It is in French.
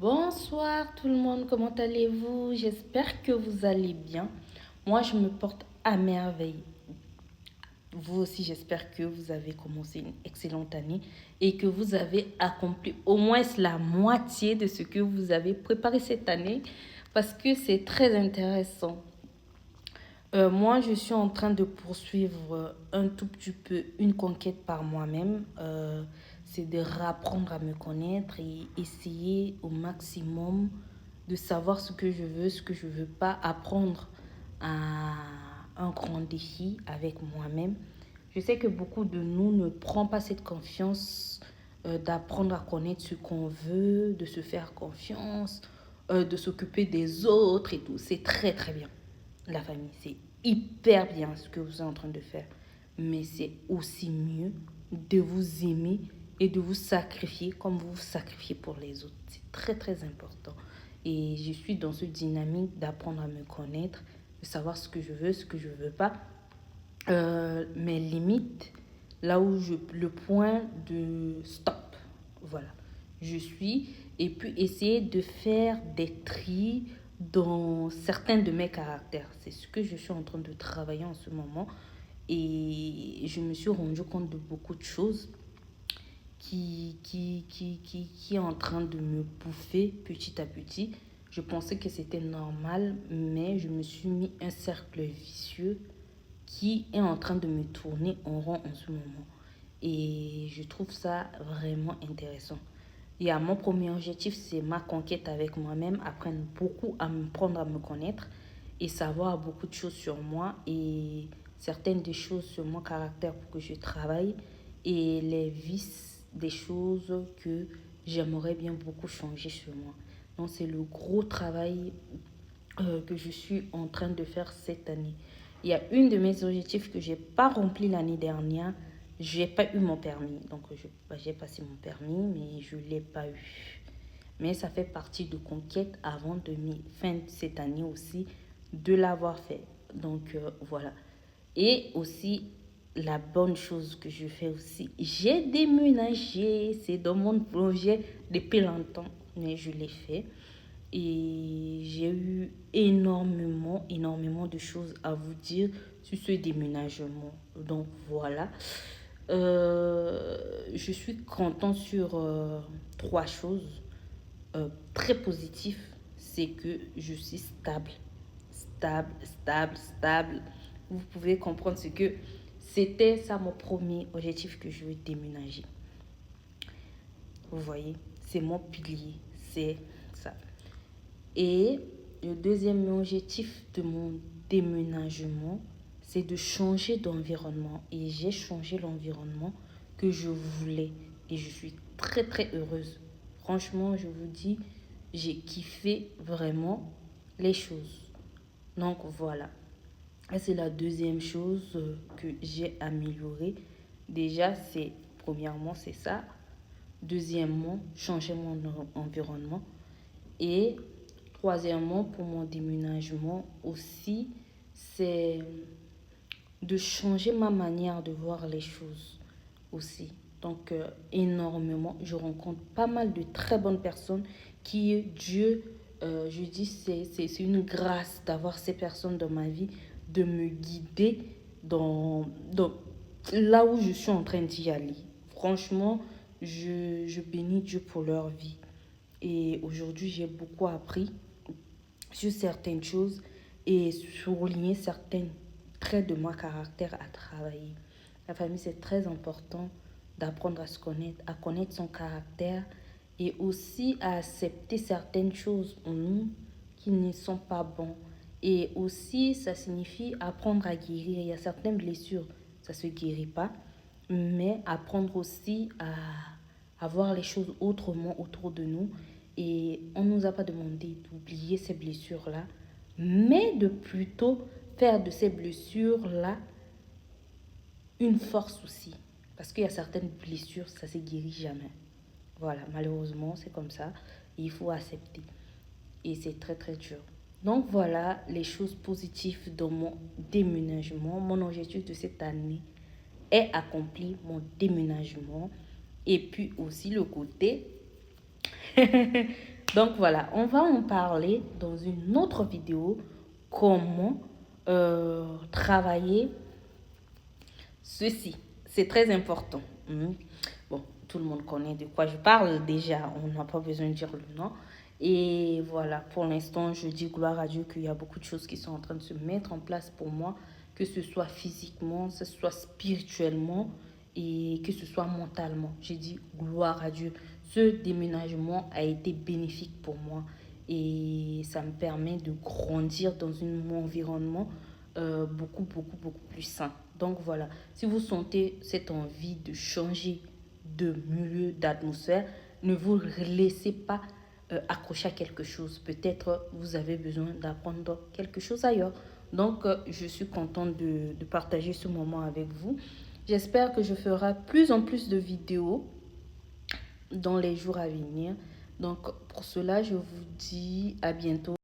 Bonsoir tout le monde, comment allez-vous? J'espère que vous allez bien. Moi, je me porte à merveille. Vous aussi, j'espère que vous avez commencé une excellente année et que vous avez accompli au moins la moitié de ce que vous avez préparé cette année parce que c'est très intéressant. Moi, je suis en train de poursuivre un tout petit peu une conquête par moi-même. C'est de réapprendre à me connaître et essayer au maximum de savoir ce que je veux, ce que je ne veux pas, apprendre à un grand défi avec moi-même. Je sais que beaucoup de nous ne prend pas cette confiance d'apprendre à connaître ce qu'on veut, de se faire confiance, de s'occuper des autres et tout. C'est très très bien. La famille, c'est hyper bien ce que vous êtes en train de faire. Mais c'est aussi mieux de vous aimer et de vous sacrifier comme vous vous sacrifiez pour les autres. C'est très très important. Et je suis dans ce dynamique d'apprendre à me connaître, de savoir ce que je veux, ce que je ne veux pas, mes limites, là où le point de stop. Voilà. Je suis, et puis essayer de faire des tris dans certains de mes caractères. C'est ce que je suis en train de travailler en ce moment. Et je me suis rendu compte de beaucoup de choses qui est en train de me bouffer petit à petit. Je pensais que c'était normal, mais je me suis mis un cercle vicieux qui est en train de me tourner en rond en ce moment. Et je trouve ça vraiment intéressant. Et à mon premier objectif, c'est ma conquête avec moi-même, apprendre beaucoup à me prendre à me connaître et savoir beaucoup de choses sur moi et certaines des choses sur mon caractère pour que je travaille et les vices des choses que j'aimerais bien beaucoup changer sur moi. Donc c'est le gros travail que je suis en train de faire cette année. Il y a une de mes objectifs que je n'ai pas rempli l'année dernière. Je n'ai pas eu mon permis. Donc, j'ai passé mon permis, mais je ne l'ai pas eu. Mais ça fait partie de conquête avant fin de cette année aussi de l'avoir fait. Donc, voilà. Et aussi, la bonne chose que je fais aussi, j'ai déménagé. C'est dans mon projet depuis longtemps, mais je l'ai fait. Et j'ai eu énormément de choses à vous dire sur ce déménagement. Donc voilà. Je suis content sur trois choses très positives. C'est que je suis stable. Stable. Vous pouvez comprendre ce que c'était ça mon premier objectif que je veux déménager. Vous voyez, c'est mon pilier. C'est ça. Et le deuxième objectif de mon déménagement, c'est de changer d'environnement. Et j'ai changé l'environnement que je voulais. Et je suis très très heureuse. Franchement, je vous dis, j'ai kiffé vraiment les choses. Donc voilà. Et c'est la deuxième chose que j'ai améliorée. Déjà, premièrement, c'est ça. Deuxièmement, changer mon environnement. Et troisièmement, pour mon déménagement aussi, c'est de changer ma manière de voir les choses aussi. Donc, énormément, je rencontre pas mal de très bonnes personnes qui, Dieu, je dis, c'est une grâce d'avoir ces personnes dans ma vie, de me guider dans là où je suis en train d'y aller. Franchement, je bénis Dieu pour leur vie. Et aujourd'hui, j'ai beaucoup appris sur certaines choses et souligner certains traits de mon caractère à travailler. La famille, c'est très important d'apprendre à se connaître, à connaître son caractère et aussi à accepter certaines choses en nous qui ne sont pas bonnes. Et aussi, ça signifie apprendre à guérir. Il y a certaines blessures, ça ne se guérit pas, mais apprendre aussi à voir les choses autrement autour de nous. Et on ne nous a pas demandé d'oublier ces blessures-là, mais de plutôt faire de ces blessures-là une force aussi. Parce qu'il y a certaines blessures, ça ne se guérit jamais. Voilà, malheureusement, c'est comme ça. Il faut accepter. Et c'est très, très dur. Donc voilà les choses positives dans mon déménagement. Mon objectif de cette année est accompli, mon déménagement. Et puis aussi le côté Donc voilà, on va en parler dans une autre vidéo, comment travailler ceci. C'est très important. Bon, tout le monde connaît de quoi je parle déjà, on n'a pas besoin de dire le nom. Et voilà, pour l'instant, je dis gloire à Dieu qu'il y a beaucoup de choses qui sont en train de se mettre en place pour moi, que ce soit physiquement, que ce soit spirituellement et que ce soit mentalement. J'ai dit gloire à Dieu. Ce déménagement a été bénéfique pour moi et ça me permet de grandir dans un environnement beaucoup plus sain. Donc voilà, si vous sentez cette envie de changer de milieu, d'atmosphère, ne vous laissez pas accrocher à quelque chose. Peut-être vous avez besoin d'apprendre quelque chose ailleurs. Donc, je suis contente de partager ce moment avec vous. J'espère que je ferai plus en plus de vidéos dans les jours à venir. Donc, pour cela, je vous dis à bientôt.